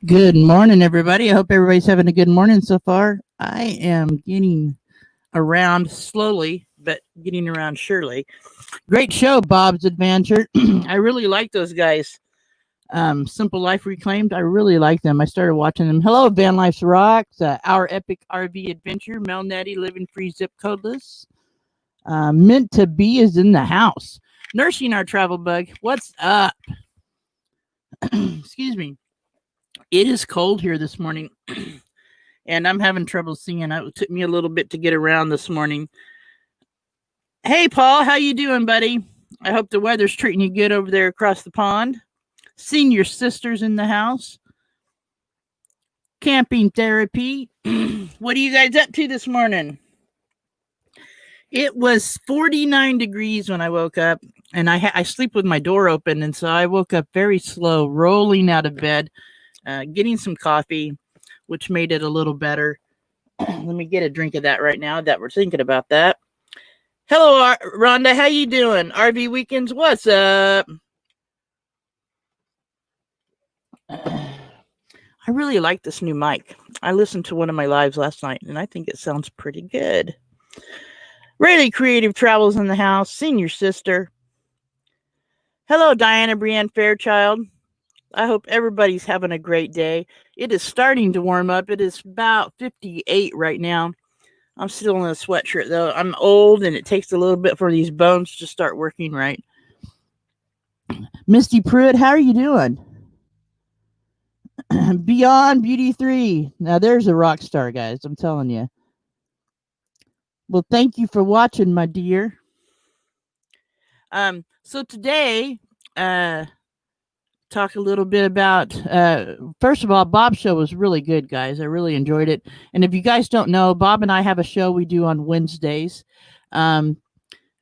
Good morning, everybody. I hope everybody's having a good morning so far. I am getting around slowly, but getting around surely. Great show, Bob's Adventure. I really like those guys. Simple Life Reclaimed. I really like them. I started watching them. Hello, Van Life's Rocks, Our Epic RV Adventure, Mel Nettie, Living Free Zip Codeless. Meant to Be is in the house. Nursing Our Travel Bug. What's up? Excuse me. It is cold here this morning. And I'm having trouble seeing. It took me a little bit to get around this morning. Hey, Paul, how you doing, buddy? I hope the weather's treating you good over there across the pond. Senior sisters in the house. Camping therapy. What are you guys up to this morning? It was 49 degrees when I woke up, and I sleep with my door open, and so I woke up very slow, rolling out of bed, getting some coffee, which made it a little better. Let me get a drink of that right now that we're thinking about that. Hello, Rhonda. How you doing? RV Weekends, what's up? I really like this new mic. I listened to one of my lives last night, and I think it sounds pretty good. Really Creative Travels in the house. Senior sister. Hello, Diana Brienne Fairchild. I hope everybody's having a great day. It is starting to warm up. It is about 58 right now. I'm still in a sweatshirt, though. I'm old, and it takes a little bit for these bones to start working right. Misty Pruitt, how are you doing? Beyond Beauty 3. Now, there's a rock star, guys. I'm telling you. Well, thank you for watching, my dear. So today, talk a little bit about, first of all, Bob's show was really good, guys. I really enjoyed it. And if you guys don't know, Bob and I have a show we do on Wednesdays. Van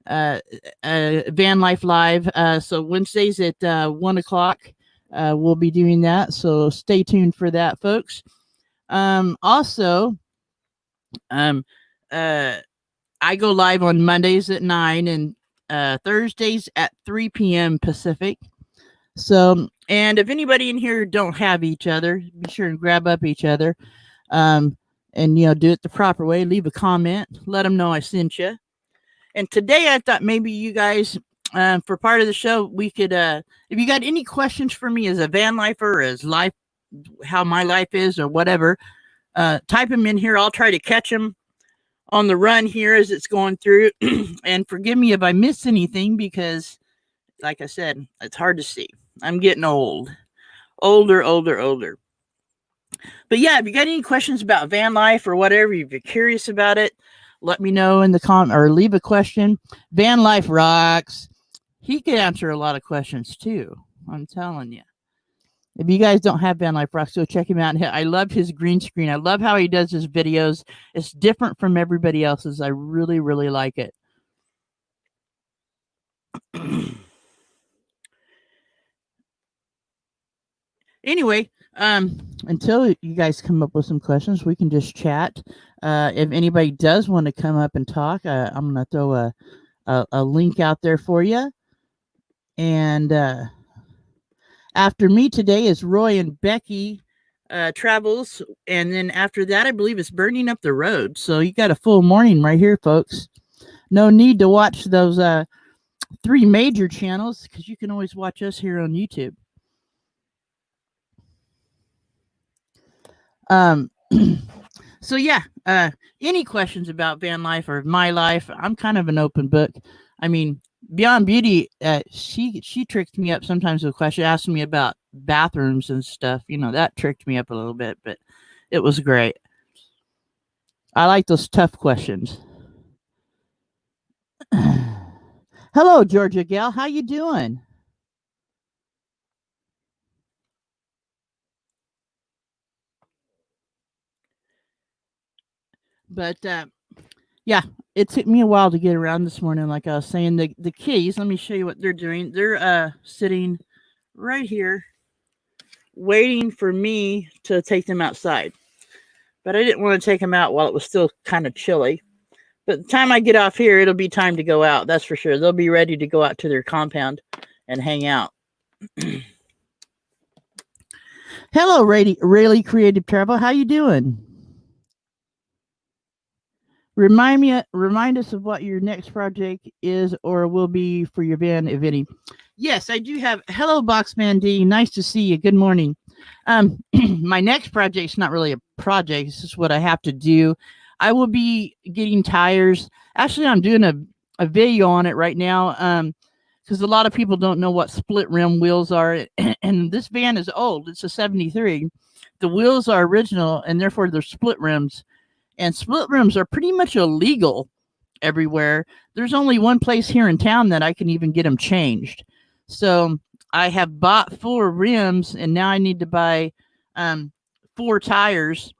Life Live. So Wednesdays at 1 o'clock, we'll be doing that. So stay tuned for that, folks. Also, I go live on Mondays at 9 and Thursdays at 3 p.m. Pacific. So, and if anybody in here don't have each other, be sure and grab up each other, and do it the proper way. Leave a comment, let them know I sent you. And today I thought maybe you guys, for part of the show, we could, if you got any questions for me as a van lifer, as life, how my life is, or whatever, type them in here. I'll try to catch them on the run here as it's going through. And forgive me if I miss anything because, like I said, it's hard to see. I'm getting older. But yeah, if you got any questions about van life or whatever, if you're curious about it, let me know in the comment or leave a question. Van Life Rocks. He could answer a lot of questions too. I'm telling you. If you guys don't have Van Life Rocks, go check him out. I love his green screen. I love how he does his videos. It's different from everybody else's. I really, really like it. Anyway, until you guys come up with some questions, we can just chat. If anybody does want to come up and talk, I'm going to throw a link out there for you. And after me today is Roy and Becky Travels. And then after that, I believe it's Burning Up the Road. So you got a full morning right here, folks. No need to watch those 3 major channels because you can always watch us here on YouTube. So yeah, any questions about van life or my life? I'm kind of an open book. I mean, Beyond Beauty, she tricked me up sometimes with questions, asking me about bathrooms and stuff. That tricked me up a little bit, but it was great. I like those tough questions. Hello, Georgia gal. How you doing? But yeah, it took me a while to get around this morning. Like I was saying, the kitties, let me show you what they're doing. They're sitting right here waiting for me to take them outside. But I didn't want to take them out while it was still kind of chilly. But the time I get off here, it'll be time to go out. That's for sure. They'll be ready to go out to their compound and hang out. Hello, Rayleigh Creative Travel. How you doing? Remind us of what your next project is or will be for your van, if any. Yes, I do have. Hello, Boxman D. Nice to see you. Good morning. My next project's not really a project. It's just what I have to do. I will be getting tires. Actually, I'm doing a video on it right now. Because a lot of people don't know what split rim wheels are, and this van is old. It's a '73. The wheels are original, and therefore they're split rims. And split rims are pretty much illegal everywhere. There's only one place here in town that I can even get them changed. So I have bought 4 rims, and now I need to buy 4 tires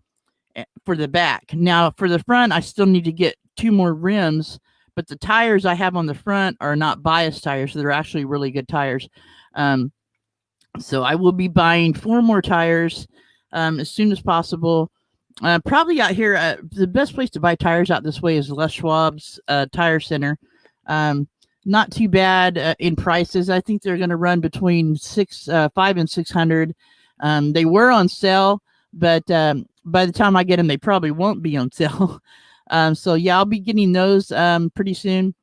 for the back. Now for the front, I still need to get 2 more rims, but the tires I have on the front are not bias tires. So they're actually really good tires. So I will be buying 4 more tires as soon as possible. Probably out here, the best place to buy tires out this way is Les Schwab's Tire Center. Not too bad in prices. I think they're going to run between 5 and 600. They were on sale, but by the time I get them, they probably won't be on sale. So yeah, I'll be getting those pretty soon.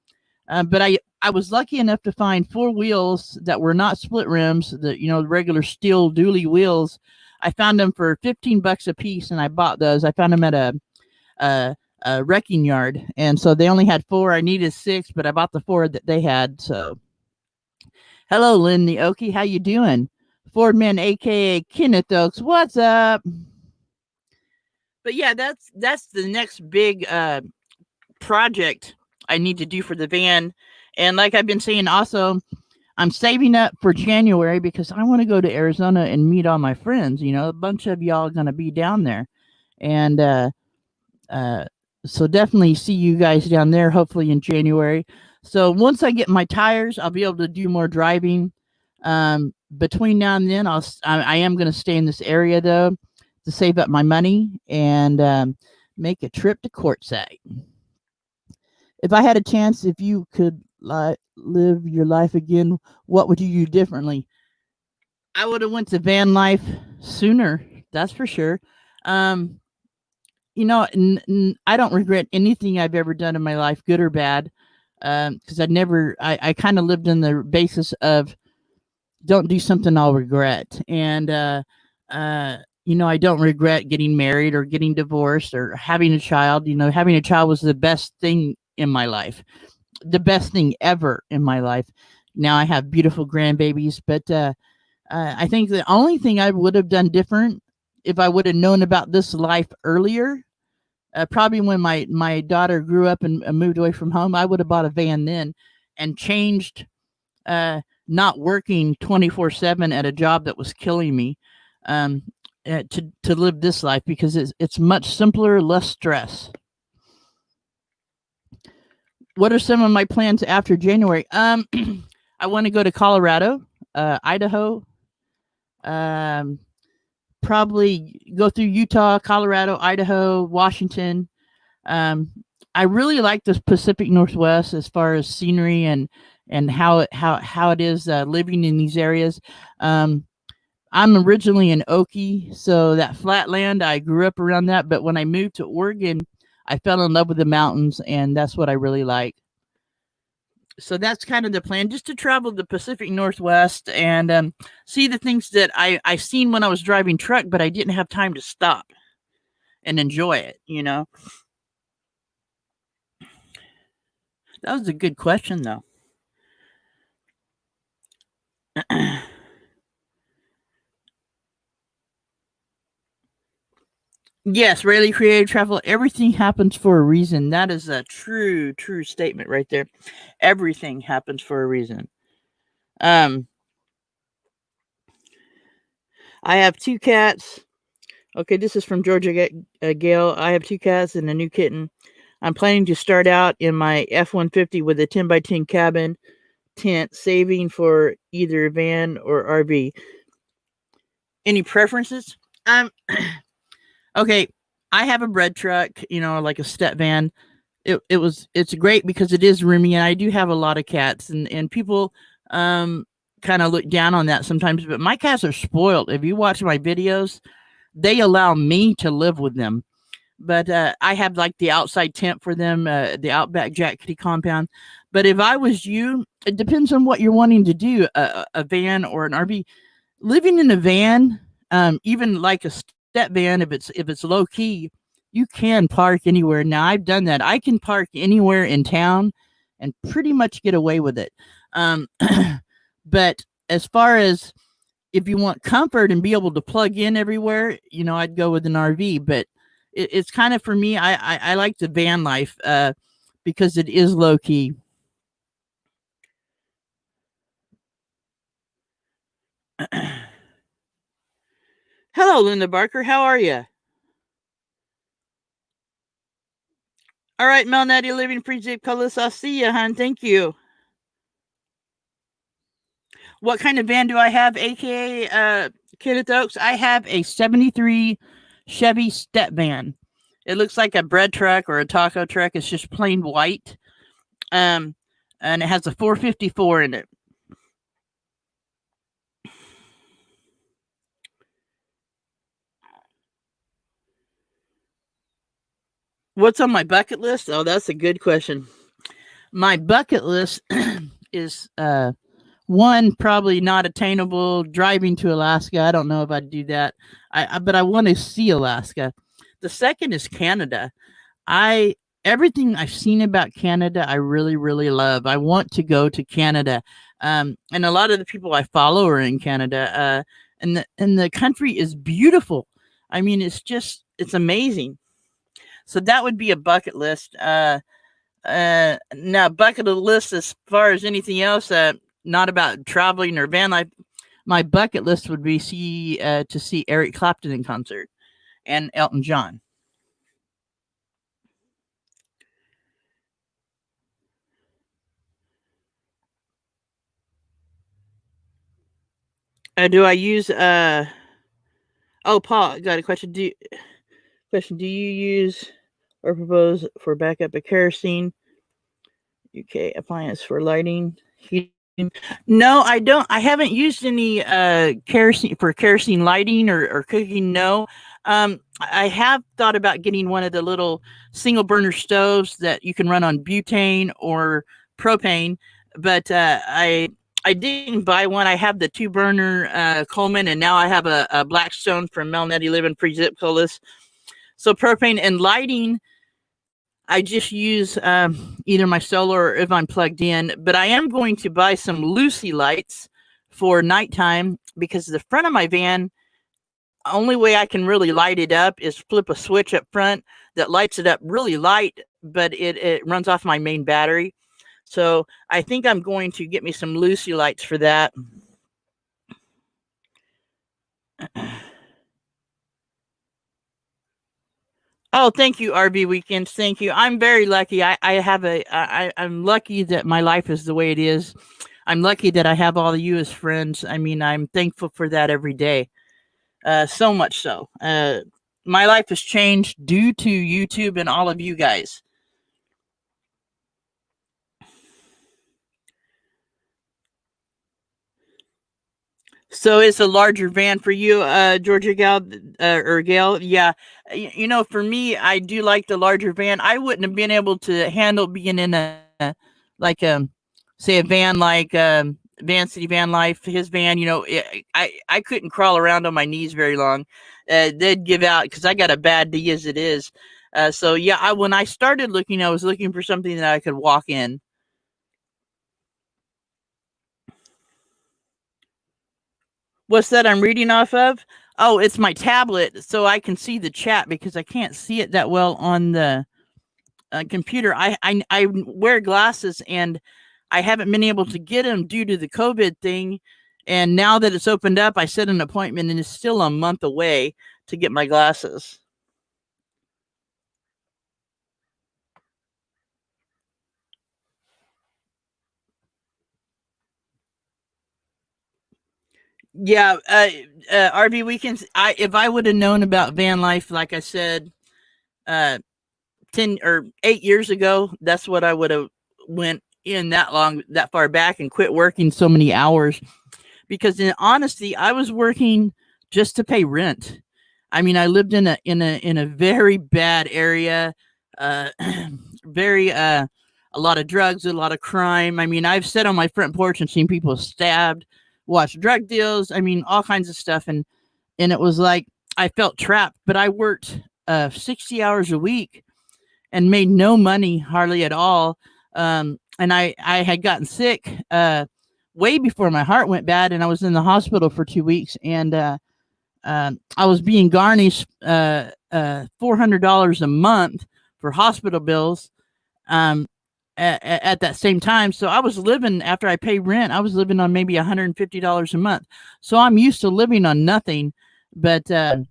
But I was lucky enough to find 4 wheels that were not split rims, the regular steel dually wheels. I found them for $15 a piece, and I bought those. I found them at a wrecking yard, and so they only had 4. I needed 6, but I bought the 4 that they had. So, hello, Lynn the Okie, how you doing? Fordman, aka Kenneth Oaks, what's up? But yeah, that's the next big project I need to do for the van, and like I've been saying, also I'm saving up for January because I want to go to Arizona and meet all my friends. A bunch of y'all are going to be down there. And so definitely see you guys down there, hopefully in January. So once I get my tires, I'll be able to do more driving. Between now and then, I am going to stay in this area, though, to save up my money and make a trip to Quartzsite. If I had a chance, if you could live your life again, what would you do differently? I would have went to van life sooner. That's for sure. I don't regret anything I've ever done in my life, good or bad, because I kind of lived on the basis of don't do something I'll regret. And, I don't regret getting married or getting divorced or having a child. Having a child was the best thing in my life, the best thing ever in my life. Now I have beautiful grandbabies, but I think the only thing I would have done different if I would have known about this life earlier, probably when my daughter grew up and moved away from home, I would have bought a van then and changed not working 24/7 at a job that was killing me to live this life because it's much simpler, less stress. What are some of my plans after January? I want to go to Colorado, Idaho, probably go through Utah, Colorado, Idaho, Washington. I really like the Pacific Northwest as far as scenery and how it is living in these areas. I'm originally an Okie, so that flat land, I grew up around that. But when I moved to Oregon, I fell in love with the mountains, and that's what I really like. So that's kind of the plan, just to travel the Pacific Northwest and see the things that I seen when I was driving truck, but I didn't have time to stop and enjoy it. That was a good question, though. Yes, Rayleigh Creative Travel. Everything happens for a reason. That is a true statement right there. Everything happens for a reason. I have 2 cats. Okay, this is from Georgia Gale. I have 2 cats and a new kitten. I'm planning to start out in my F-150 with a 10x10 cabin tent, saving for either van or RV. Any preferences? Okay, I have a bread truck, like a step van. It's great because it is roomy, and I do have a lot of cats, and people kind of look down on that sometimes, but my cats are spoiled. If you watch my videos, they allow me to live with them. But I have like the outside tent for them, the Outback Jack Kitty compound. But if I was you, it depends on what you're wanting to do, a van or an RV. Living in a van, even like a step van, if it's low key, you can park anywhere. Now I've done that. I can park anywhere in town and pretty much get away with it. Um, but as far as if you want comfort and be able to plug in everywhere, I'd go with an RV. But it's kind of for me. I like the van life because it is low key. Hello, Linda Barker. How are you? All right, Mel Natty Living Free Zip Colors. I'll see you, hon. Thank you. What kind of van do I have, aka Kenneth Oaks? I have a 73 Chevy step van. It looks like a bread truck or a taco truck. It's just plain white. Um, and it has a 454 in it. What's on my bucket list? Oh, that's a good question. My bucket list is one, probably not attainable, driving to Alaska. I don't know if I'd do that. But I want to see Alaska. The second is Canada. I Everything I've seen about Canada, I really, really love. I want to go to Canada. And a lot of the people I follow are in Canada. And the country is beautiful. I mean, it's amazing. So that would be a bucket list. Now, bucket list as far as anything else, not about traveling or van life. My bucket list would be to see Eric Clapton in concert and Elton John. Do I use Oh, Paul, got a question. Do you use or propose for backup of kerosene? UK appliance for lighting, heating. No, I don't. I haven't used any kerosene lighting or cooking. No, I have thought about getting one of the little single burner stoves that you can run on butane or propane, but I didn't buy one. I have the 2 burner Coleman, and now I have a Blackstone from Melnetti Living Free Zip Colas. So propane and lighting, I just use either my solar or if I'm plugged in. But I am going to buy some Lucy lights for nighttime because the front of my van, only way I can really light it up is flip a switch up front that lights it up really light, but it runs off my main battery. So I think I'm going to get me some Lucy lights for that. Oh, thank you, RV Weekends. Thank you. I'm very lucky. I'm lucky that my life is the way it is. I'm lucky that I have all of you as friends. I mean, I'm thankful for that every day. So much so. My life has changed due to YouTube and all of you guys. So it's a larger van for you, Georgia Gal or Gail. Yeah, for me, I do like the larger van. I wouldn't have been able to handle being in like say a van like Van City Van Life, his van. I couldn't crawl around on my knees very long. They'd give out because I got a bad knee as it is. So yeah, when I started looking, I was looking for something that I could walk in. What's that I'm reading off of? Oh, it's my tablet, so I can see the chat because I can't see it that well on the computer. I wear glasses and I haven't been able to get them due to the COVID thing. And now that it's opened up, I set an appointment and it's still a month away to get my glasses. Yeah, RV weekends. If I would have known about van life, like I said, uh, 10 or 8 years ago, that's what I would have went in that far back and quit working so many hours because in honesty, I was working just to pay rent. I mean, I lived in a very bad area, uh, very a lot of drugs, a lot of crime. I mean, I've sat on my front porch and seen people stabbed, watched drug deals. I mean, all kinds of stuff, and it was like I felt trapped. But I worked 60 hours a week and made no money hardly at all. And I had gotten sick way before my heart went bad, and I was in the hospital for 2 weeks, and I was being garnished $400 a month for hospital bills. Um, at that same time, so I was living after I pay rent. I was living on maybe $150 a month. So I'm used to living on nothing, but I'm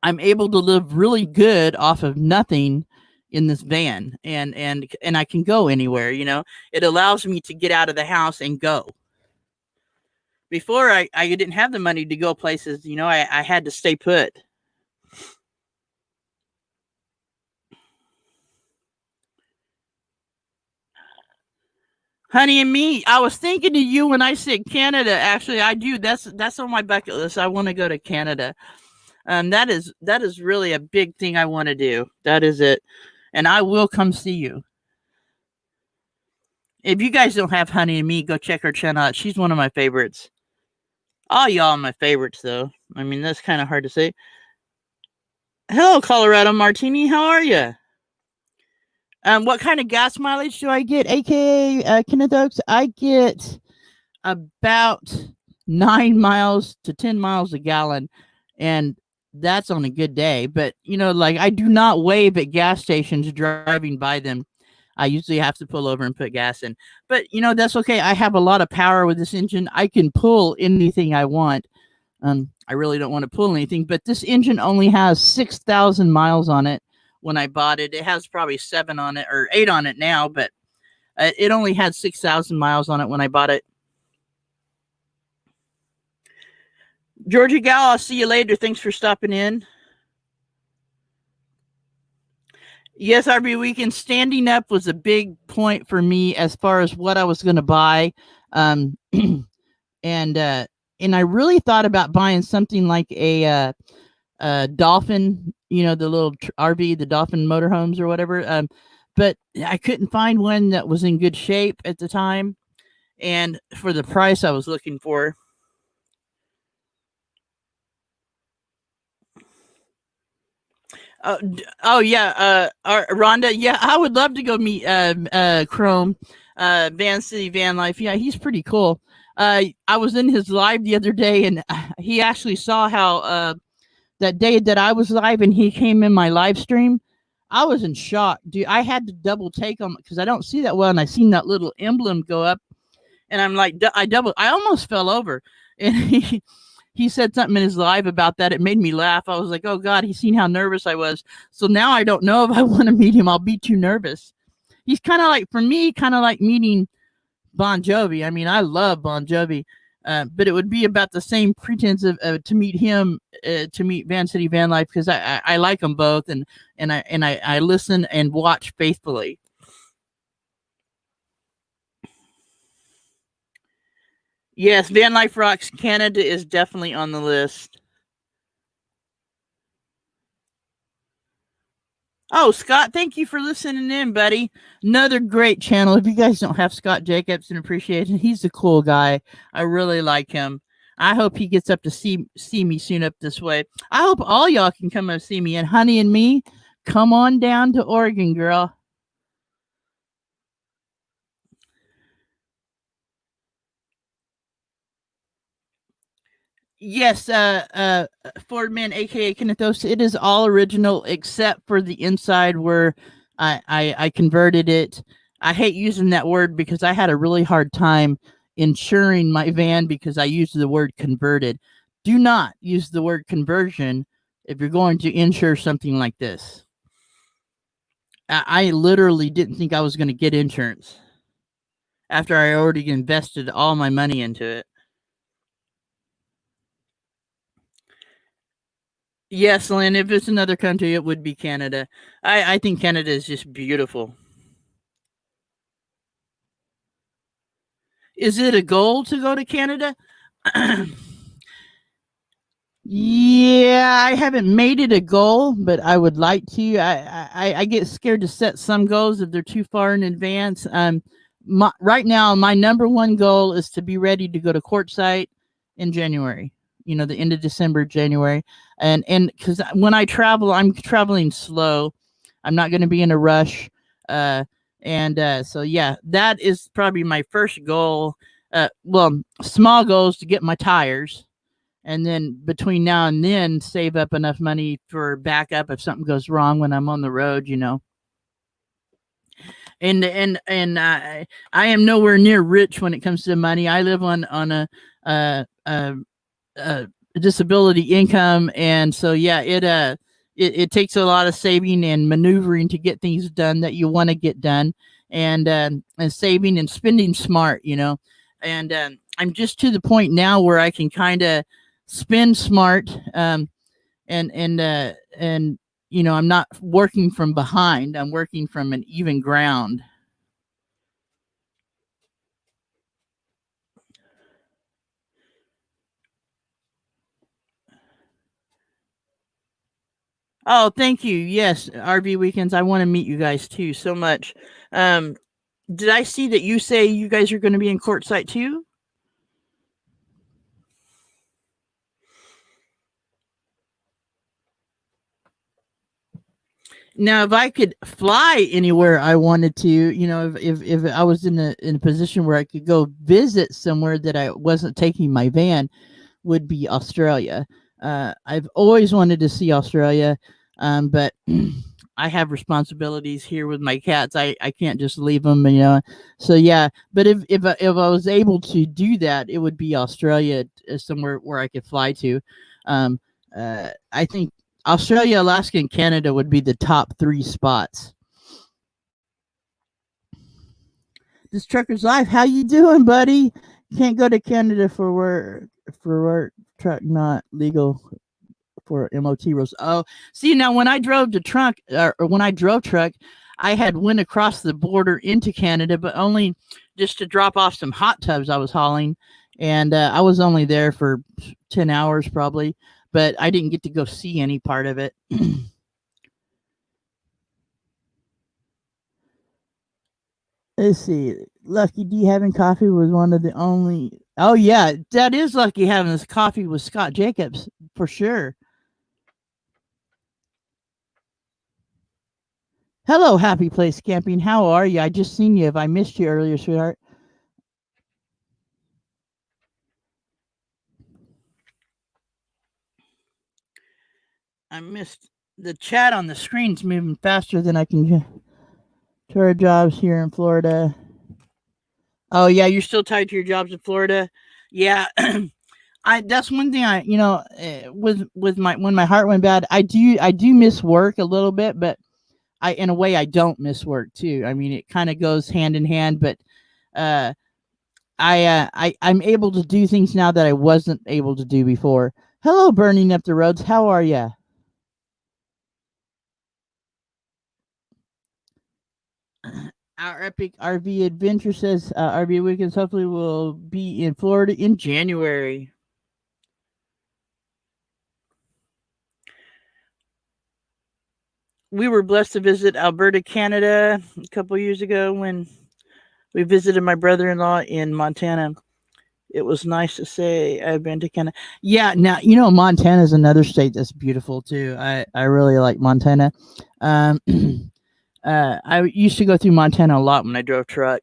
able to live really good off of nothing in this van, and I can go anywhere. It allows me to get out of the house and go. Before I didn't have the money to go places. I had to stay put. Honey and me, I was thinking of you when I said Canada. Actually, I do. That's on my bucket list. I want to go to Canada. That is really a big thing I want to do. That is it, and I will come see you. If you guys don't have Honey and Me, go check her channel out. She's one of my favorites. All y'all are my favorites, though. I mean, that's kind of hard to say. Hello, Colorado Martini. How are you? What kind of gas mileage do I get, aka Kenneth Oaks? I get about 9 miles to 10 miles a gallon, and that's on a good day. But like I do not wave at gas stations driving by them. I usually have to pull over and put gas in. But that's okay. I have a lot of power with this engine. I can pull anything I want. I really don't want to pull anything, but this engine only has 6,000 miles on it. When I bought it, it has probably 7 on it or 8 on it now, but it only had 6,000 miles on it when I bought it. Georgia Gal, I'll see you later. Thanks for stopping in. Yes, RB Weekend, standing up was a big point for me as far as what I was going to buy. Um, and I really thought about buying something like a Dolphin, the little RV, the Dolphin motorhomes or whatever. But I couldn't find one that was in good shape at the time, and for the price I was looking for. Oh yeah, Rhonda. Yeah, I would love to go meet Chrome, Van City Van Life. Yeah, he's pretty cool. I was in his live the other day, and he actually saw how that day that I was live, and he came in my live stream. I was in shock, dude. I had to double take him because I don't see that well, and I seen that little emblem go up, and I'm like, I almost fell over, and he said something in his live about that. It made me laugh. I was like, oh God, he's seen how nervous I was. So now I don't know if I want to meet him. I'll be too nervous. He's kind of like, for me, kind of like meeting Bon Jovi. I mean, I love Bon Jovi, but it would be about the same pretense of to meet him, to meet Van City Van Life, because I like them both, and I listen and watch faithfully. Yes, Van Life Rocks Canada is definitely on the list. Oh, Scott, thank you for listening in, buddy. Another great channel. If you guys don't have Scott Jacobson, appreciate it. He's a cool guy. I really like him. I hope he gets up to see me soon up this way. I hope all y'all can come and see me. And Honey and Me, come on down to Oregon, girl. Yes, Ford Man, aka Kennethos. It is all original except for the inside where I converted it. I hate using that word because I had a really hard time insuring my van because I used the word converted. Do not use the word conversion if you're going to insure something like this. I literally didn't think I was going to get insurance after I already invested all my money into it. Yes, Lynn, if it's another country, it would be Canada. I think Canada is just beautiful. Is it a goal to go to Canada? Yeah, I haven't made it a goal, but I would like to. I get scared to set some goals if they're too far in advance. Right now, my number one goal is to be ready to go to Quartzsite in January. You know, the end of December, January, and because when I travel, I'm traveling slow. I'm not going to be in a rush. Uh, so yeah, that is probably my first goal. Well, small goals to get my tires, and then between now and then save up enough money for backup if something goes wrong when I'm on the road, you know. I am nowhere near rich when it comes to money. I live on uh, uh, a disability income, and so yeah, it takes a lot of saving and maneuvering to get things done that you want to get done, and saving and spending smart, you know. And I'm just to the point now where I can kind of spend smart, and you know, I'm not working from behind. I'm working from an even ground. Oh, thank you. Yes, RV weekends. I want to meet you guys too so much. Um, did I see that you say you guys are going to be in Quartzsite too? Now, if I could fly anywhere I wanted to, you know, if I was in a position where I could go visit somewhere that I wasn't taking my van, would be Australia. I've always wanted to see Australia, but I have responsibilities here with my cats. I can't just leave them, you know. So yeah, but if I was able to do that, it would be Australia, somewhere where I could fly to. Um, I think Australia, Alaska, and Canada would be the top three spots. This trucker's life. How you doing, buddy? Can't go to Canada for work. For work, truck not legal for MOT rules. Oh, see now when I drove the truck, or when I drove truck, I had went across the border into Canada, but only just to drop off some hot tubs I was hauling, and I was only there for 10 hours probably, but I didn't get to go see any part of it. Let's see. Lucky D having coffee was one of the only. Oh yeah, that is lucky having this coffee with Scott Jacobs for sure. Hello, happy place camping. How are you? I just seen you. If I missed you earlier, sweetheart. I missed the chat on the screen's moving faster than I can. To our jobs here in Florida. Oh yeah, you're still tied to your jobs in Florida. Yeah, I that's one thing I with my when my heart went bad, I do miss work a little bit, but I in a way I don't miss work too. I mean, it kind of goes hand in hand, but uh I'm able to do things now that I wasn't able to do before. Hello, burning up the roads. How are you? Our epic RV adventure says RV weekends hopefully will be in Florida in January. We were blessed to visit Alberta, Canada a couple years ago when we visited my brother-in-law in Montana. It was nice to say I've been to Canada. Yeah, now you know Montana is another state that's beautiful too. I really like Montana. Um, I used to go through Montana a lot when I drove truck,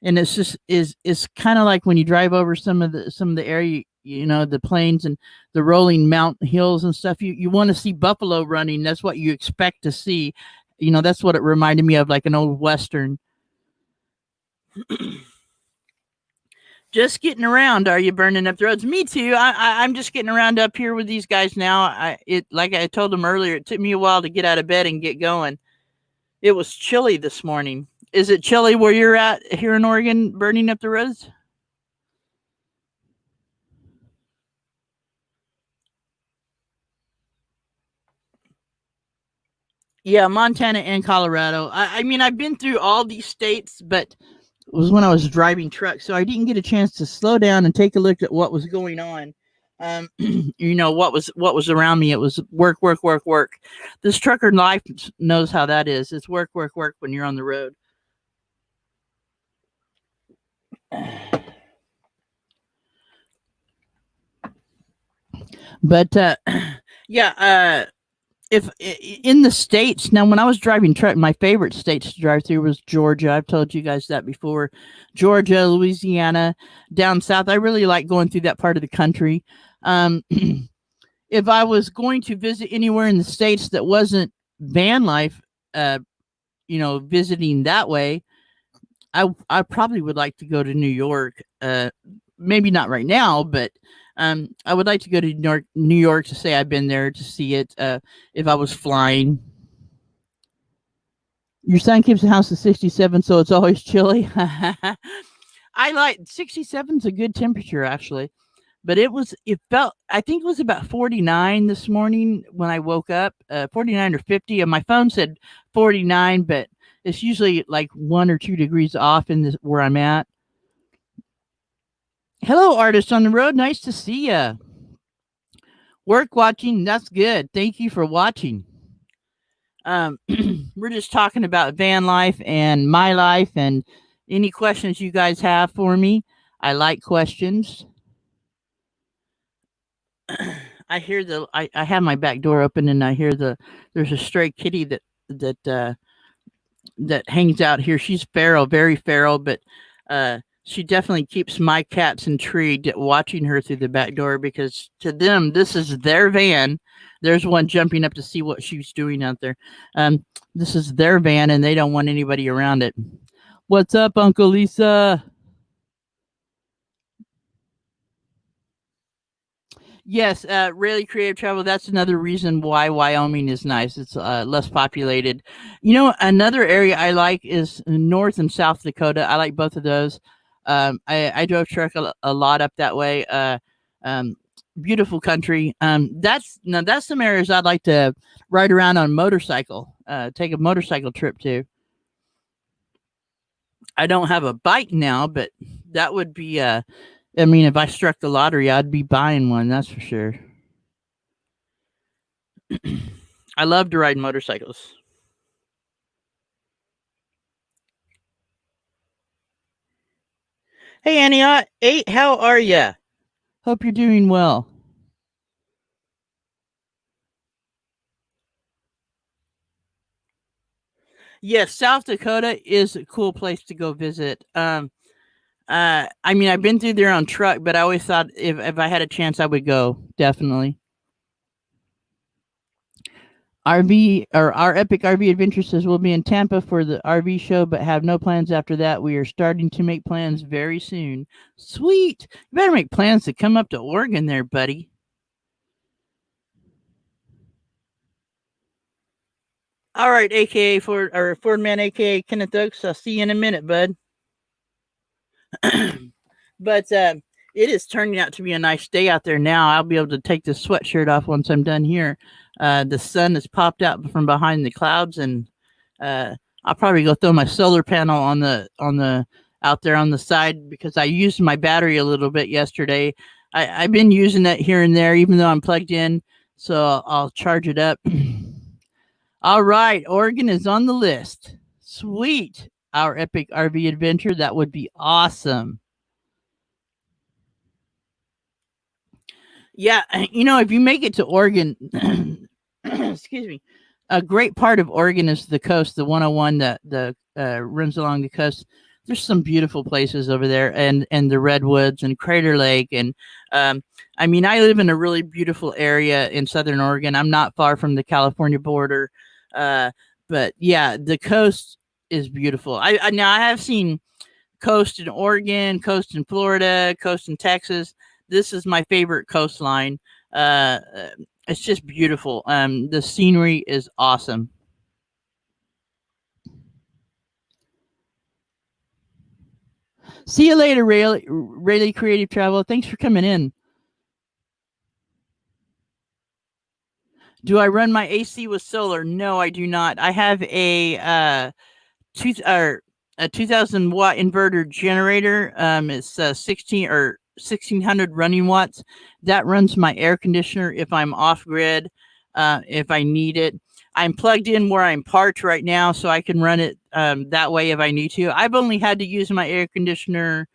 and it's just is it's kind of like when you drive over some of the area, you know, the plains and the rolling mountain hills and stuff. You want to see buffalo running. That's what you expect to see. You know, that's what it reminded me of, like an old western. Just getting around. Are you burning up the roads? Me too. I'm just getting around up here with these guys now. Like I told them earlier, it took me a while to get out of bed and get going. It was chilly this morning. Is it chilly where you're at here in Oregon, burning up the roads? Yeah, Montana and Colorado. I mean, I've been through all these states, but was when I was driving truck, so I didn't get a chance to slow down and take a look at what was going on. What was around me. It was work, work, work, work. This trucker life knows how that is. It's work, work, work when you're on the road. But yeah, if in the states now, when I was driving truck, my favorite states to drive through was Georgia. I've told you guys that before. Georgia, Louisiana, down south. I really like going through that part of the country. Um, if I was going to visit anywhere in the states that wasn't van life, uh, visiting that way, I probably would like to go to New York. Maybe not right now, but I would like to go to New York to say I've been there to see it. If I was flying. Your son keeps the house at 67, so it's always chilly. I like 67's a good temperature actually, but I think it was about 49 this morning when I woke up, 49 or 50, and my phone said 49, but it's usually like 1 or 2 degrees off in where I'm at. Hello, artist on the road. Nice to see you. Work watching. That's good. Thank you for watching. We're just talking about van life and my life and any questions you guys have for me. I like questions. I have my back door open and I hear there's a stray kitty that hangs out here. She's feral, very feral, but she definitely keeps my cats intrigued at watching her through the back door because to them this is their van. There's one jumping up to see what she's doing out there. This is their van and they don't want anybody around it. What's up, Uncle Lisa? Yes, really creative travel. That's another reason why Wyoming is nice. It's less populated. Another area I like is North and South Dakota. I like both of those. I drove truck a lot up that way. Um, Beautiful country. That's some areas I'd like to ride around on motorcycle. Take a motorcycle trip to. I don't have a bike now, but that would be. I mean, if I struck the lottery, I'd be buying one. That's for sure. I love to ride motorcycles. Hey, Annie, 8, how are ya? Hope you're doing well. Yes, South Dakota is a cool place to go visit. I mean, I've been through there on truck, but I always thought if I had a chance, I would go. Definitely. RV or our epic RV adventure says we'll be in Tampa for the RV show, but have no plans after that. We are starting to make plans very soon. Sweet. You better make plans to come up to Oregon there, buddy. All right, aka Ford Man, aka Kenneth Oaks. I'll see you in a minute, bud. But it is turning out to be a nice day out there now. I'll be able to take this sweatshirt off once I'm done here. The sun has popped out from behind the clouds, and I'll probably go throw my solar panel on the out there on the side because I used my battery a little bit yesterday. I've been using it here and there, even though I'm plugged in. So I'll charge it up. All right, Oregon is on the list. Sweet. Our epic RV adventure. That would be awesome. Yeah, if you make it to Oregon, excuse me, a great part of Oregon is the coast, the 101 that the runs along the coast. There's some beautiful places over there, and the redwoods and Crater Lake, and I mean, I live in a really beautiful area in Southern Oregon. I'm not far from the California border, uh, but yeah, the coast is beautiful. Now I have seen coast in Oregon, coast in Florida, coast in Texas. This is my favorite coastline. It's just beautiful. The scenery is awesome. See you later, Rayleigh Creative Travel. Thanks for coming in. Do I run my AC with solar? No, I do not. I have a two or a 2000 watt inverter generator. It's 1600 running watts. That runs my air conditioner if I'm off grid, if I need it. I'm plugged in where I'm parked right now, so I can run it that way if I need to. I've only had to use my air conditioner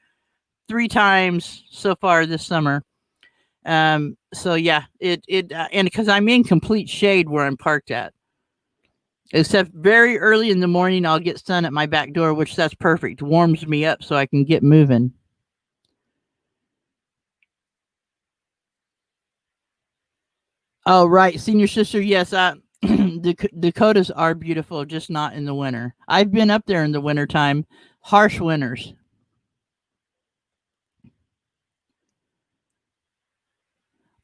3 times so far this summer. So yeah, and because I'm in complete shade where I'm parked at. Except very early in the morning, I'll get sun at my back door, which that's perfect. Warms me up so I can get moving. Oh, right. Senior sister, yes. The Dakotas are beautiful, just not in the winter. I've been up there in the wintertime, harsh winters.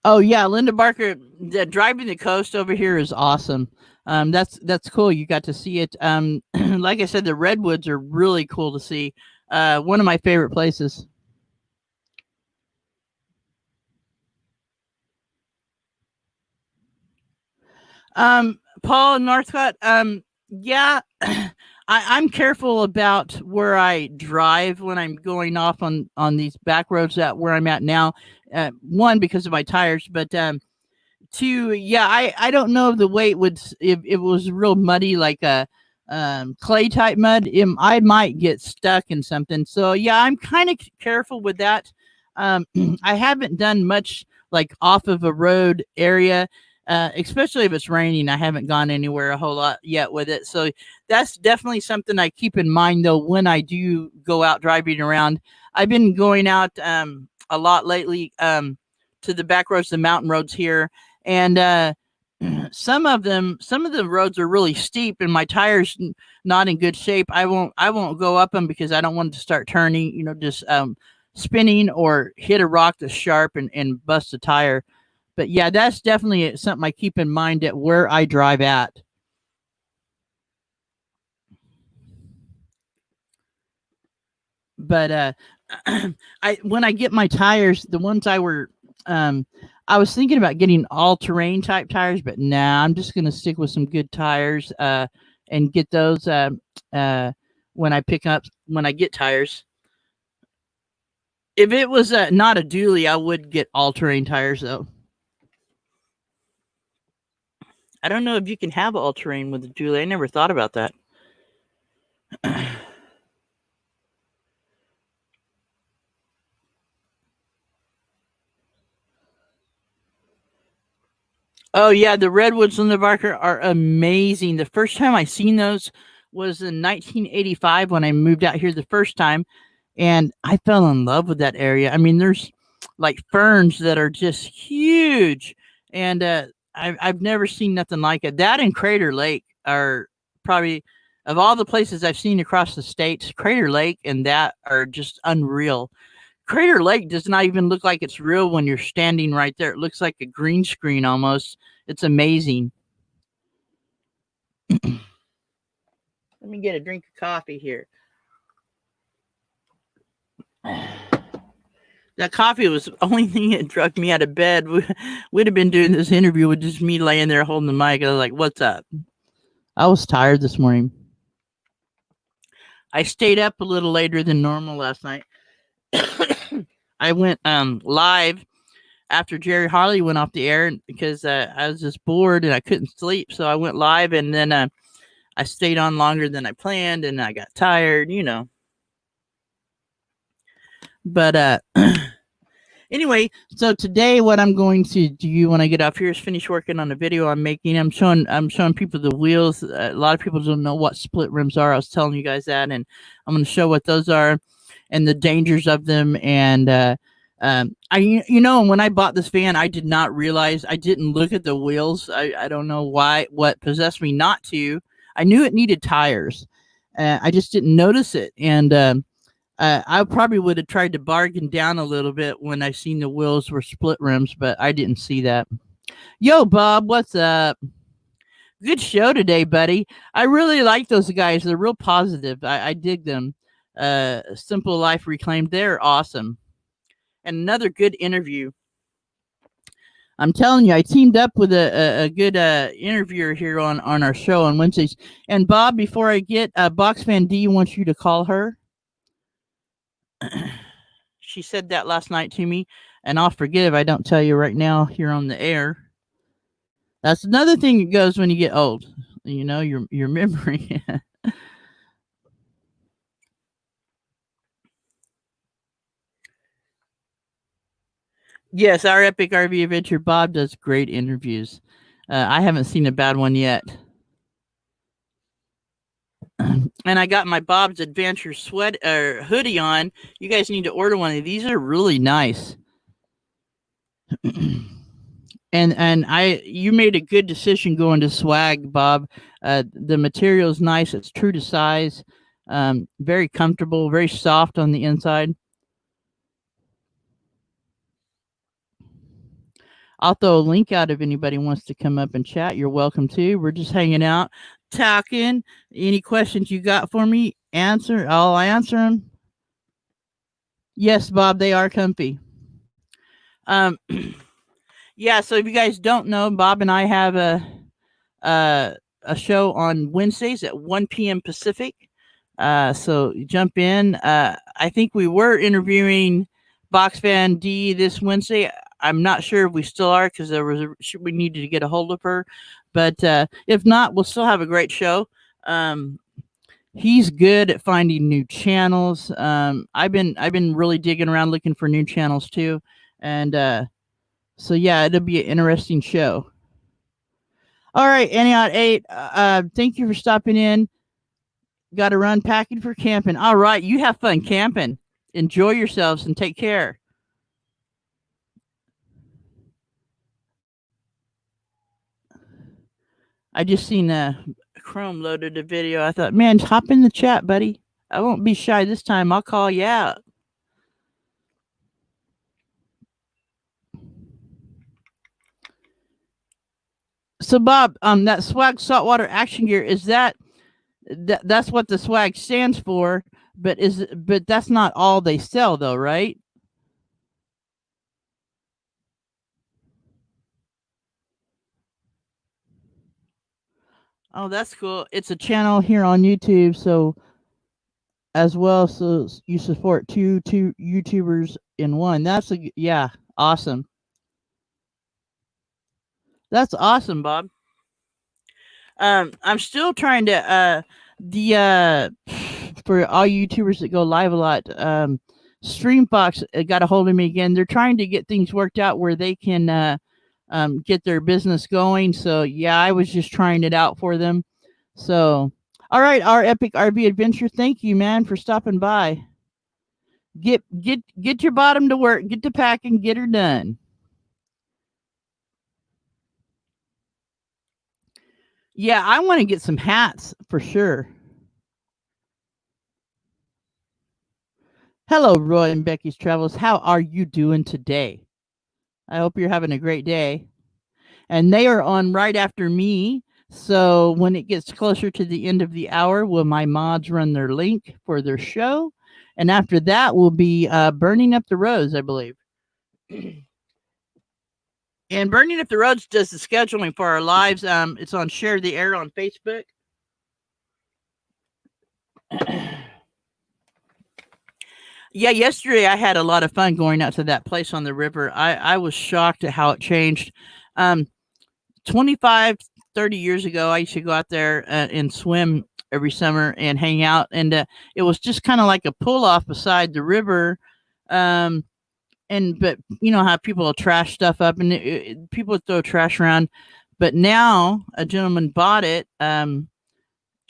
Oh yeah, Linda Barker. Driving the coast over here is awesome. That's cool. You got to see it. Like I said, the redwoods are really cool to see. One of my favorite places. Paul Northcott. Yeah, I'm careful about where I drive when I'm going off on these back roads that where I'm at now. One because of my tires, but two, yeah, I don't know if the weight would if it was real muddy like a clay type mud, I might get stuck in something. So yeah, I'm kind of careful with that. I haven't done much like off of a road area, especially if it's raining. I haven't gone anywhere a whole lot yet with it. So that's definitely something I keep in mind though when I do go out driving around. I've been going out a lot lately to the back roads, the mountain roads here, and some of the roads are really steep and my tires not in good shape. I won't go up them because I don't want to start turning, just spinning or hit a rock that's sharp and bust a tire. But yeah, that's definitely something I keep in mind at where I drive at. But I when I get my tires, the ones I was thinking about getting all terrain type tires, but nah, I'm just gonna stick with some good tires and get those uh when I get tires. If it was not a dually, I would get all terrain tires though. I don't know if you can have all terrain with a dually. I never thought about that. Oh yeah, the redwoods on the Barker are amazing. The first time I seen those was in 1985 when I moved out here the first time, and I fell in love with that area. I mean, there's like ferns that are just huge, and I've never seen nothing like it. That and Crater Lake are probably of all the places I've seen across the states. Crater Lake and that are just unreal. Crater Lake does not even look like it's real when you're standing right there. It looks like a green screen almost. It's amazing. Let me get a drink of coffee here. That coffee was the only thing that drug me out of bed. We'd have been doing this interview with just me laying there holding the mic. I was like, "What's up?" I was tired this morning. I stayed up a little later than normal last night. I went live after Jerry Harley went off the air because I was just bored and I couldn't sleep. So I went live and then I stayed on longer than I planned and I got tired. But anyway, so today what I'm going to do when I get off here is finish working on the video I'm making. I'm showing people the wheels. A lot of people don't know what split rims are. I was telling you guys that, and I'm going to show what those are and the dangers of them. And when I bought this van, I did not realize, I didn't look at the wheels. I don't know what possessed me not to. I knew it needed tires. I just didn't notice it. And I probably would have tried to bargain down a little bit when I seen the wheels were split rims, but I didn't see that. Yo, Bob, what's up? Good show today, buddy. I really like those guys. They're real positive. I dig them. Simple Life Reclaimed. They're awesome. And another good interview. I'm telling you, I teamed up with a good interviewer here on our show on Wednesdays. And Bob, before I get Box Fan D wants you to call her. She said that last night to me, and I'll forget if I don't tell you right now here on the air. That's another thing that goes when you get old. You know, your memory. Yes, our epic RV adventure. Bob does great interviews. I haven't seen a bad one yet. And I got my Bob's Adventure sweat hoodie on. You guys need to order one of these. Are really nice. and you made a good decision going to swag, Bob. The material is nice. It's true to size. Very comfortable. Very soft on the inside. I'll throw a link out if anybody wants to come up and chat. You're welcome to. We're just hanging out, talking. Any questions you got for me? I'll answer them. Yes, Bob, they are comfy. Yeah. So if you guys don't know, Bob and I have a show on Wednesdays at 1 p.m. Pacific. So jump in. I think we were interviewing Box Fan D this Wednesday. I'm not sure if we still are because we needed to get a hold of her, but if not, we'll still have a great show. He's good at finding new channels. I've been really digging around looking for new channels too, and so yeah, it'll be an interesting show. All right, Aniot 8. Thank you for stopping in. Got to run packing for camping. All right, you have fun camping. Enjoy yourselves and take care. I just seen Chrome loaded a video. I thought, man, hop in the chat, buddy. I won't be shy this time. I'll call you out. So, Bob, that swag saltwater action gear, is that's what the swag stands for, but that's not all they sell though, right? Oh, that's cool. It's a channel here on YouTube, so as well, so you support two YouTubers in one. Yeah, awesome. That's awesome, Bob. I'm still trying to for all YouTubers that go live a lot. Streamfox got a hold of me again. They're trying to get things worked out where they can get their business going. So yeah, I was just trying it out for them. So all right, our epic RV adventure. Thank you, man, for stopping by. Get your bottom to work. Get to packing. Get her done. Yeah, I want to get some hats for sure. Hello, Roy and Becky's Travels. How are you doing today? I hope you're having a great day. And they are on right after me. So when it gets closer to the end of the hour, will my mods run their link for their show? And after that, we'll be Burning Up the Roads, I believe. And Burning Up the Roads does the scheduling for our lives. It's on Share the Air on Facebook. Yeah, yesterday I had a lot of fun going out to that place on the river. I was shocked at how it changed. 25, 30 years ago, I used to go out there and swim every summer and hang out. And it was just kind of like a pull off beside the river. But you know how people will trash stuff up and people would throw trash around. But now a gentleman bought it and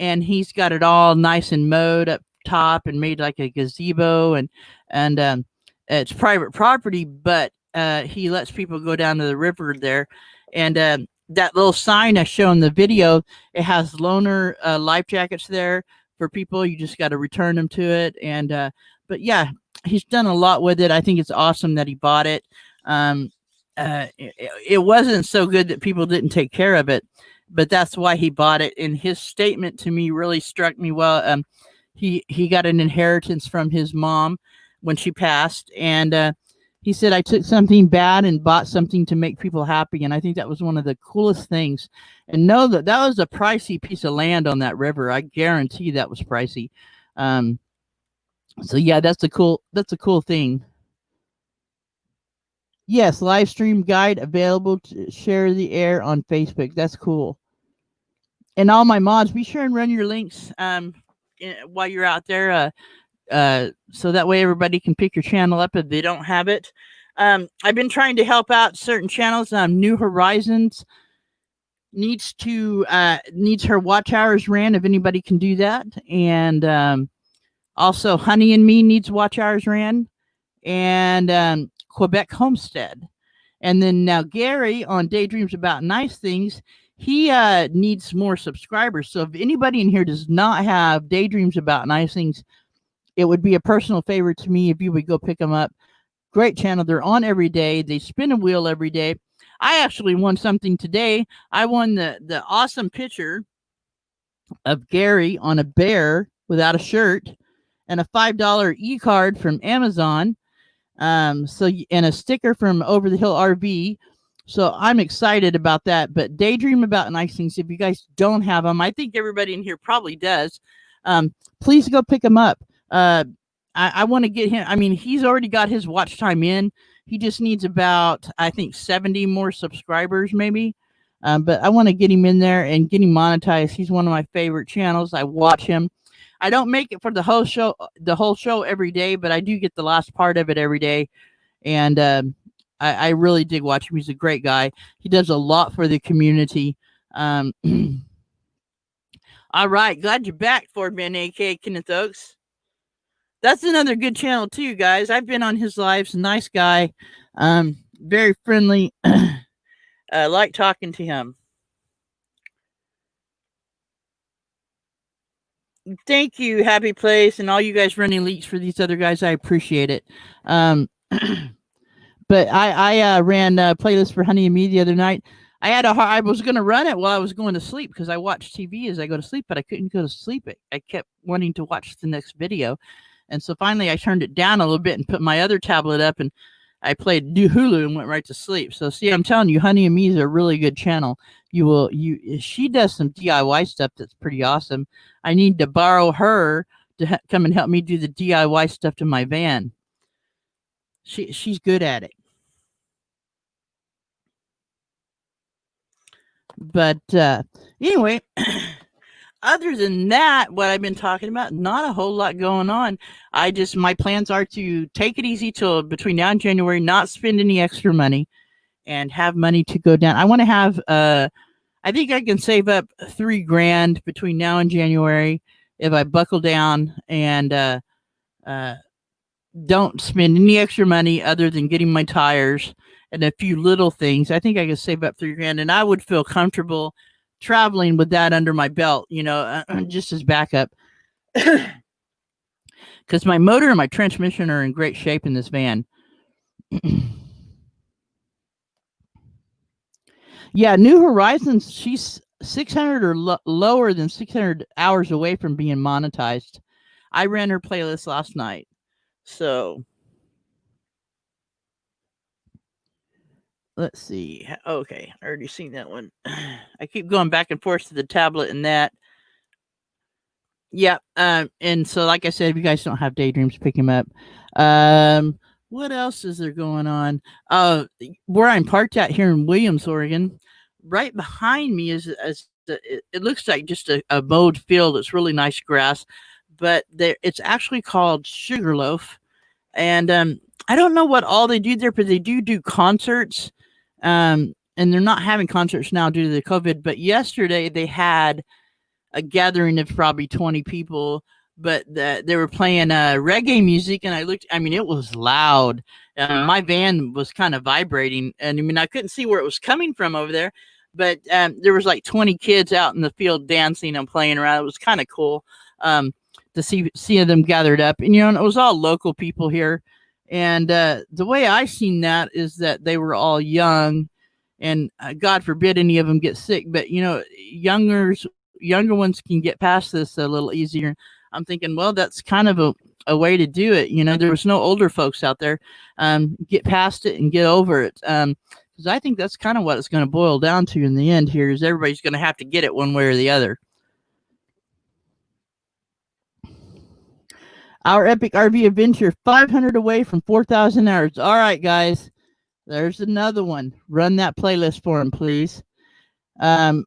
he's got it all nice and mowed up top and made like a gazebo and it's private property, but he lets people go down to the river there. And that little sign I show in the video, it has loaner life jackets there for people. You just got to return them to it. And but yeah, he's done a lot with it. I think it's awesome that he bought it. It wasn't so good that people didn't take care of it, but that's why he bought it. And his statement to me really struck me well. He got an inheritance from his mom when she passed, and He said, I took something bad and bought something to make people happy. And I think that was one of the coolest things. And know that that was a pricey piece of land on that river. I guarantee that was pricey. Um, so yeah, that's a cool thing. Yes, live stream guide available to share the air on Facebook. That's cool. And all my mods, be sure and run your links while you're out there, so that way everybody can pick your channel up if they don't have it. I've been trying to help out certain channels. New Horizons needs her watch hours ran if anybody can do that, and also Honey and Me needs watch hours ran, and Quebec Homestead. And then now Gary on Daydreams About Nice Things, he needs more subscribers. So if anybody in here does not have Daydreams About Nice Things, it would be a personal favor to me if you would go pick them up. Great channel. They're on every day. They spin a wheel every day. I actually won something today. I won the awesome picture of Gary on a bear without a shirt and a $5 e-card from Amazon. And a sticker from Over the Hill RV. So I'm excited about that. But Daydream About Nice Things, if you guys don't have them, I think everybody in here probably does. Please go pick them up. I want to get him. I mean, he's already got his watch time in. He just needs about, I think, 70 more subscribers, maybe. But I want to get him in there and get him monetized. He's one of my favorite channels. I watch him. I don't make it for the whole show every day, but I do get the last part of it every day. And I really dig watch him. He's a great guy. He does a lot for the community. All right. Glad you're back, Fordman, a.k.a. Kenneth Oaks. That's another good channel, too, guys. I've been on his lives. Nice guy. Very friendly. I like talking to him. Thank you, Happy Place, and all you guys running leaks for these other guys. I appreciate it. But I ran a playlist for Honey and Me the other night. I was going to run it while I was going to sleep because I watch TV as I go to sleep, but I couldn't go to sleep. I kept wanting to watch the next video. And so finally I turned it down a little bit and put my other tablet up, and I played Hulu and went right to sleep. So see, I'm telling you, Honey and Me is a really good channel. She does some DIY stuff that's pretty awesome. I need to borrow her to come and help me do the DIY stuff to my van. She's good at it. But anyway, other than that, what I've been talking about, not a whole lot going on. My plans are to take it easy till between now and January, not spend any extra money, and have money to go down. I want to have, I think I can save up $3,000 between now and January if I buckle down and don't spend any extra money other than getting my tires and a few little things. I think I could save up $3,000, and I would feel comfortable traveling with that under my belt, just as backup. Because my motor and my transmission are in great shape in this van. Yeah, New Horizons, she's 600 or lower than 600 hours away from being monetized. I ran her playlist last night. So let's see. Okay, I already seen that one. I keep going back and forth to the tablet and that. Yeah, and so like I said, if you guys don't have Daydreams, pick him up. What else is there going on? Where I'm parked at here in Williams, Oregon, right behind me it looks like just a mowed field. It's really nice grass, but it's actually called Sugarloaf. And I don't know what all they do there, but they do concerts. And they're not having concerts now due to the COVID. But yesterday they had a gathering of probably 20 people, but they were playing reggae music, and it was loud. My van was kind of vibrating, and I couldn't see where it was coming from over there, but there was like 20 kids out in the field dancing and playing around. It was kind of cool to see them gathered up, and it was all local people here. And the way I seen that is that they were all young, and God forbid any of them get sick, but younger ones can get past this a little easier. I'm thinking, well, that's kind of a way to do it. There was no older folks out there. Get past it and get over it. Because I think that's kind of what it's going to boil down to in the end here is everybody's going to have to get it one way or the other. Our epic RV adventure, 500 away from 4,000 hours. All right, guys. There's another one. Run that playlist for him, please. Do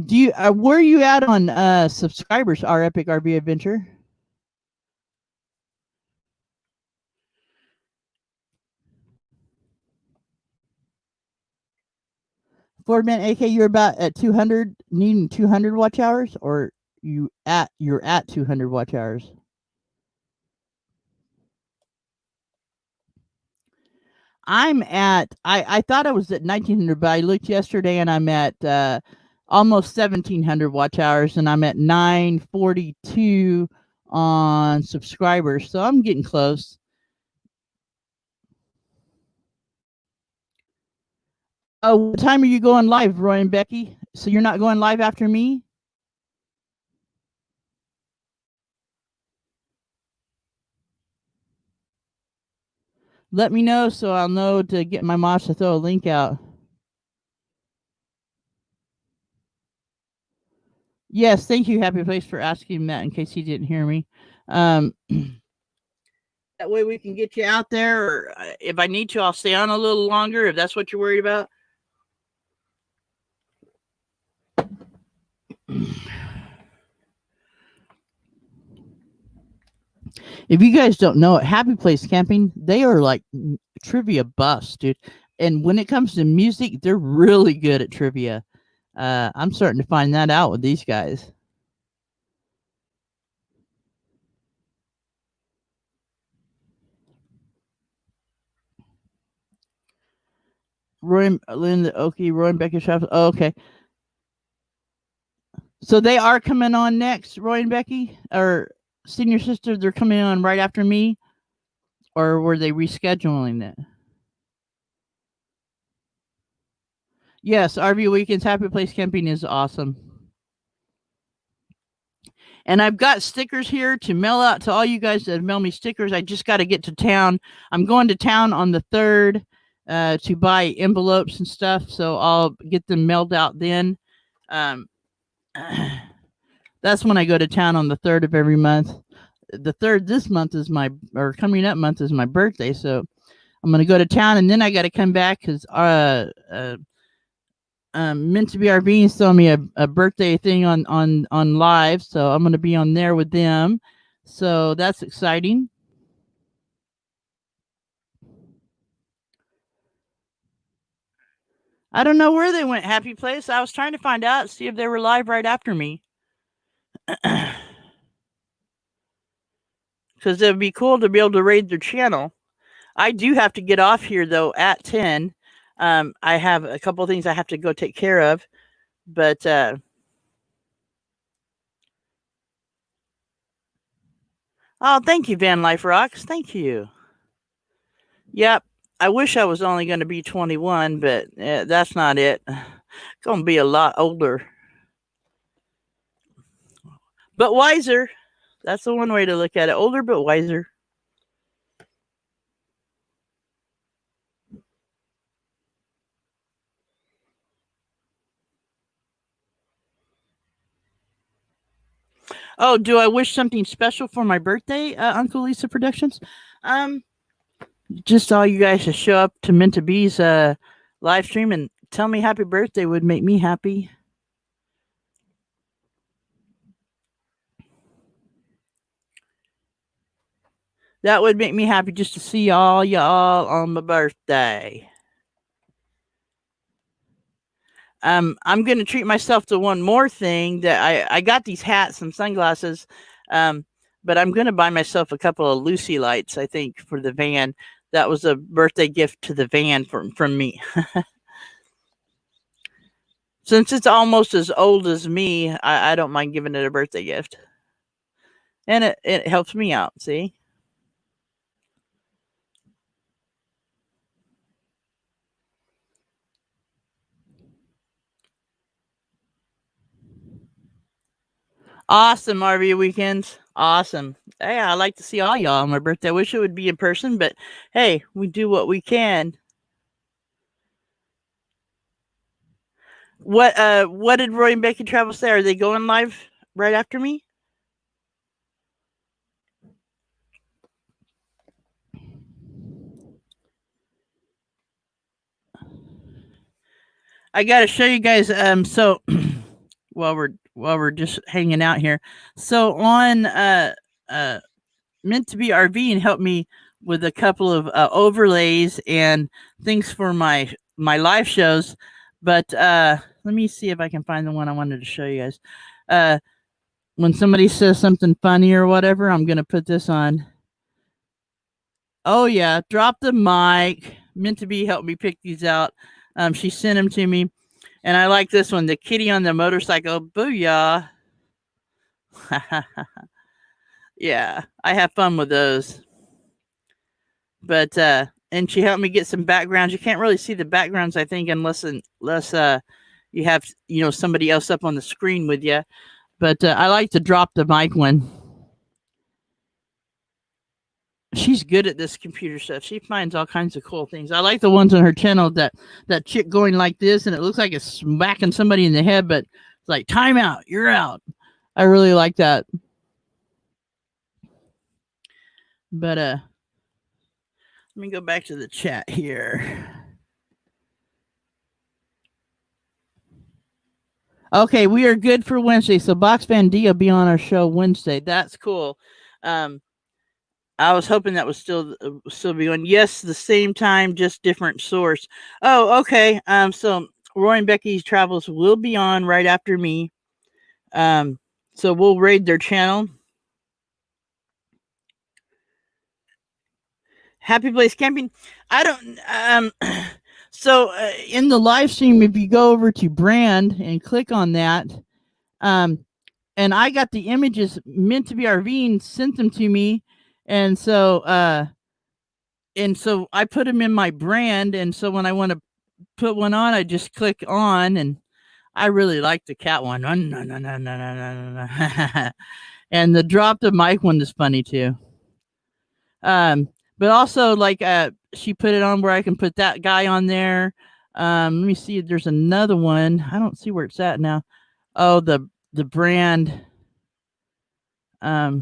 you where are you at on subscribers? Our epic RV adventure. Fordman, AK, you're about at 200, needing 200 watch hours, or you're at 200 watch hours. I thought I was at 1900, but I looked yesterday and I'm at almost 1700 watch hours, and I'm at 942 on subscribers, so I'm getting close. What time are you going live, Roy and Becky? So you're not going live after me? Let me know so I'll know to get my mods to throw a link out. Yes, thank you, Happy Place, for asking that in case he didn't hear me. That way we can get you out there, or if I need to, I'll stay on a little longer if that's what you're worried about. If you guys don't know it, Happy Place Camping, they are like trivia buffs, dude. And when it comes to music, they're really good at trivia. I'm starting to find that out with these guys. Roy, Linda, okay, Roy and Becky Schaff. Oh, okay. So they are coming on next, Roy and Becky, or Senior Sister. They're coming on right after me, or were they rescheduling it? Yes, RV Weekends Happy Place Camping is awesome. And I've got stickers here to mail out to all you guys that have mailed me stickers. I just got to get to town. I'm going to town on the 3rd to buy envelopes and stuff, so I'll get them mailed out then. That's when I go to town, on the 3rd of every month. The 3rd this month is coming up month is my birthday, so I'm going to go to town, and then I got to come back because meant to be RV throwing me a birthday thing on live, so I'm going to be on there with them. So that's exciting. I don't know where they went, Happy Place. I was trying to find out, see if they were live right after me. Because it would be cool to be able to raid their channel. I do have to get off here, though, at 10. I have a couple of things I have to go take care of. But oh, thank you, Vanlife Rocks. Thank you. Yep. I wish I was only going to be 21, but that's not it. Going to be a lot older. But wiser. That's the one way to look at it. Older, but wiser. Oh, do I wish something special for my birthday, Uncle Lisa Productions? Just all you guys to show up to Meant to Be's live stream and tell me happy birthday would make me happy. That would make me happy just to see all y'all on my birthday. I'm going to treat myself to one more thing that I got these hats and sunglasses, but I'm going to buy myself a couple of Lucy lights, I think, for the van. That was a birthday gift to the van from me. Since it's almost as old as me, I don't mind giving it a birthday gift. And it helps me out, see? Awesome, RV Weekends. Awesome. Hey, I like to see all y'all on my birthday. I wish it would be in person, but hey, we do what we can. What did Roy and Becky Travel say? Are they going live right after me? I gotta show you guys. So while we're just hanging out here, so on uh meant to be RV and helped me with a couple of overlays and things for my live shows. But let me see if I can find the one I wanted to show you guys. Uh, when somebody says something funny or whatever, I'm gonna put this on. Oh yeah, drop the mic. Meant to be helped me pick these out. She sent them to me, and I like this one. The kitty on the motorcycle. Booyah! Yeah, I have fun with those. But and she helped me get some backgrounds. You can't really see the backgrounds, I think, unless you have somebody else up on the screen with you. But I like to drop the mic one. She's good at this computer stuff. She finds all kinds of cool things. I like the ones on her channel that chick going like this, and it looks like it's smacking somebody in the head, but it's like time out, you're out. I really like that. But let me go back to the chat here. Okay, we are good for Wednesday. So Box Van D will be on our show Wednesday. That's cool. Um, I was hoping that was still be on. Yes, the same time, just different source. Oh, okay. So Roy and Becky's Travels will be on right after me. So we'll raid their channel. Happy Place Camping. I don't. So in the live stream, if you go over to brand and click on that, and I got the images meant to be RVing, sent them to me, and so I put them in my brand, and so when I want to put one on, I just click on, and I really like the cat one. No, no, no, no, no, no, no. And the drop the mic one is funny too. But also like she put it on where I can put that guy on there. Let me see. There's another one. I don't see where it's at now. Oh, the brand. I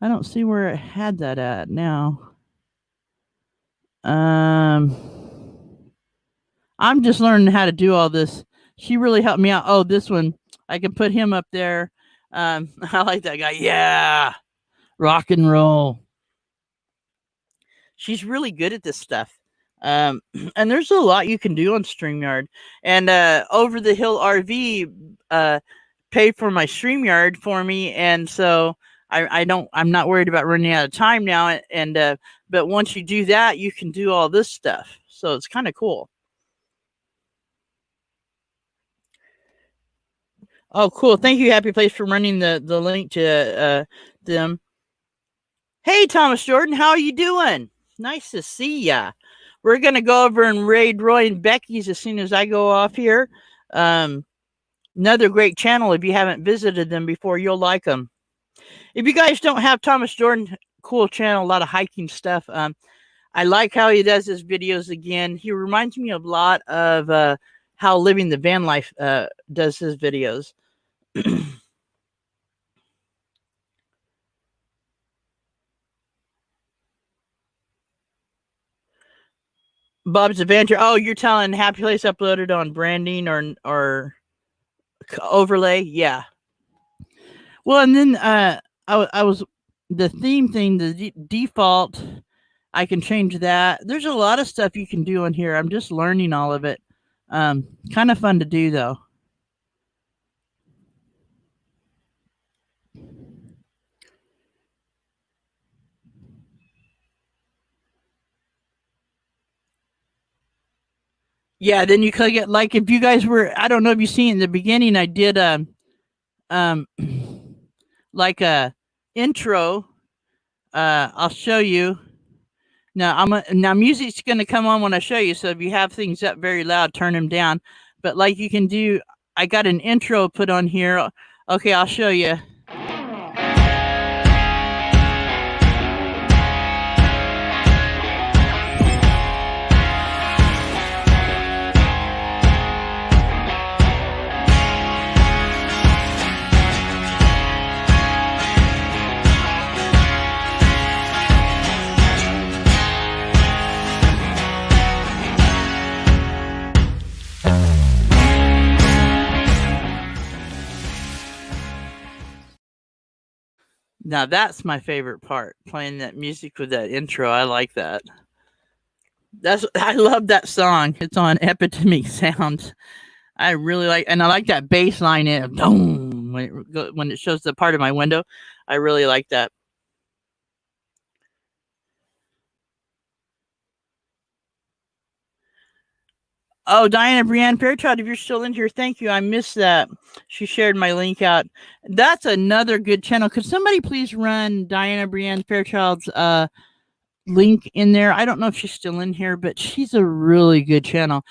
don't see where it had that at now. I'm just learning how to do all this. She really helped me out. Oh, this one. I can put him up there. I like that guy. Yeah. Rock and roll. She's really good at this stuff. And there's a lot you can do on StreamYard. And Over the Hill RV paid for my StreamYard for me, and so I'm not worried about running out of time now. And but once you do that, you can do all this stuff. So it's kind of cool. Oh, cool! Thank you, Happy Place, for running the link to them. Hey, Thomas Jordan, how are you doing? Nice to see ya. We're gonna go over and raid Roy and Becky's as soon as I go off here. Another great channel. If you haven't visited them before, you'll like them. If you guys don't have Thomas Jordan, cool channel, a lot of hiking stuff. I like how he does his videos again. He reminds me a lot of how Living the Van Life does his videos. Bob's Adventure. Oh, you're telling Happy Place uploaded on branding or overlay? Yeah. Well, and then I was the theme thing, the default. I can change that. There's a lot of stuff you can do on here. I'm just learning all of it. Kind of fun to do though. Yeah, then you click it. Like if you guys were, I don't know if you seen in the beginning, I did um like a intro. I'll show you. Now music's gonna come on when I show you. So if you have things up very loud, turn them down. But like you can do, I got an intro put on here. Okay, I'll show you. Now that's my favorite part, playing that music with that intro. I like that. I love that song. It's on Epitome Sounds. I really like, and I like that bass line in boom when it shows the part of my window. I really like that. Oh, Diana Brienne Fairchild, if you're still in here, thank you. I missed that. She shared my link out. That's another good channel. Could somebody please run Diana Brienne Fairchild's link in there? I don't know if she's still in here, but she's a really good channel.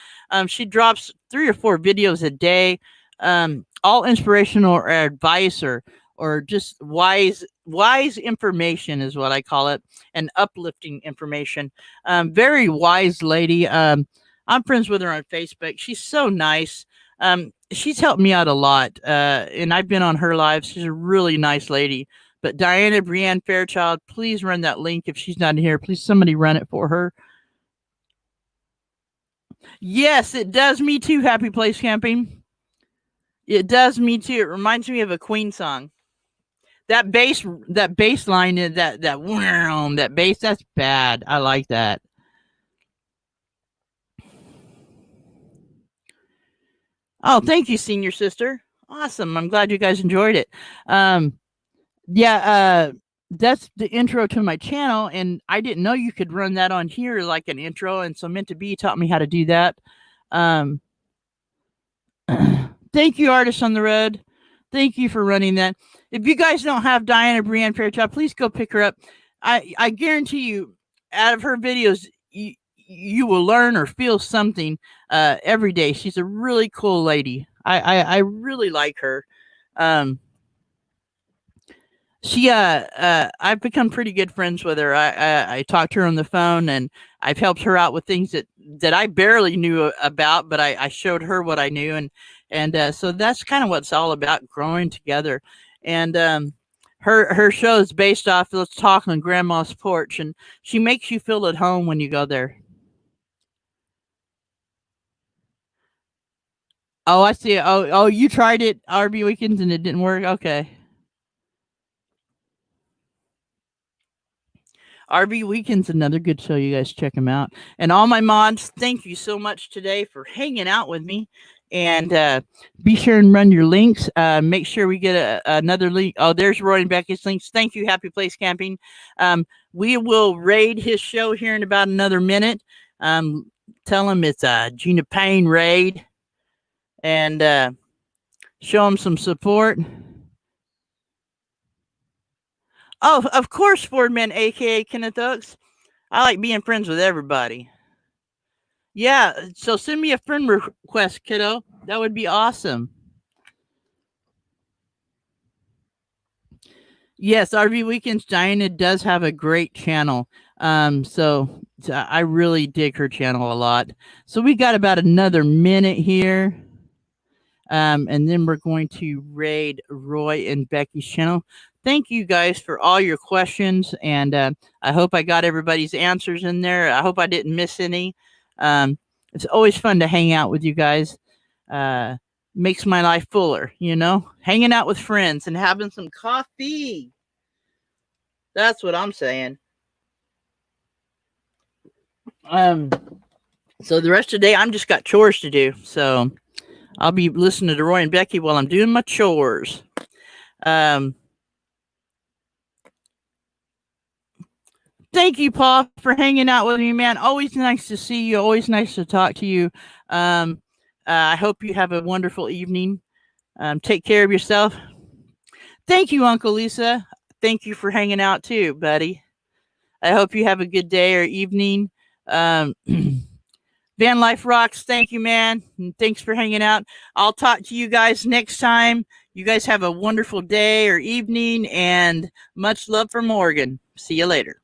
She drops 3 or 4 videos a day, all inspirational or advice or just wise information is what I call it, and uplifting information. Very wise lady. I'm friends with her on Facebook. She's so nice. She's helped me out a lot, and I've been on her live. She's a really nice lady. But Diana Brienne Fairchild, please run that link if she's not here. Please, somebody run it for her. Yes, it does me too, Happy Place Camping. It does me too. It reminds me of a Queen song. That bass line, that bass, that's bad. I like that. Oh, thank you, senior sister. Awesome. I'm glad you guys enjoyed it. Yeah, that's the intro to my channel, and I didn't know you could run that on here like an intro, and so Meant to Be taught me how to do that. Thank you, Artists on the Road. Thank you for running that. If you guys don't have Diana Brienne Fairchild, please go pick her up. I guarantee you, out of her videos, you will learn or feel something every day. She's a really cool lady. I really like her. I've become pretty good friends with her. I talked to her on the phone, and I've helped her out with things that I barely knew about, but I showed her what I knew, and so that's kind of what it's all about, growing together. And her show is based off Let's Talk on Grandma's Porch, and she makes you feel at home when you go there. Oh, I see. Oh, you tried it, RV Weekends, and it didn't work? Okay. RV Weekend's another good show. You guys check them out. And all my mods, thank you so much today for hanging out with me. And be sure and run your links. Make sure we get another link. Oh, there's Roy and Becky's links. Thank you, Happy Place Camping. We will raid his show here in about another minute. Tell him it's a Gina Payne raid. And show him some support. Oh, of course, Fordman, a.k.a. Kenneth Oaks. I like being friends with everybody. Yeah, so send me a friend request, kiddo. That would be awesome. Yes, RV Weekends, Diana does have a great channel. So I really dig her channel a lot. So we got about another minute here. And then we're going to raid Roy and Becky's channel. Thank you guys for all your questions, and I hope I got everybody's answers in there. I hope I didn't miss any. It's always fun to hang out with you guys. Makes my life fuller, hanging out with friends and having some coffee. That's what I'm saying. So the rest of the day, I'm just got chores to do. So I'll be listening to Roy and Becky while I'm doing my chores. Thank you, Paul, for hanging out with me, man. Always nice to see you. Always nice to talk to you. I hope you have a wonderful evening. Take care of yourself. Thank you, Uncle Lisa. Thank you for hanging out too, buddy. I hope you have a good day or evening. Vanlife rocks. Thank you, man. And thanks for hanging out. I'll talk to you guys next time. You guys have a wonderful day or evening, and much love from Morgan. See you later.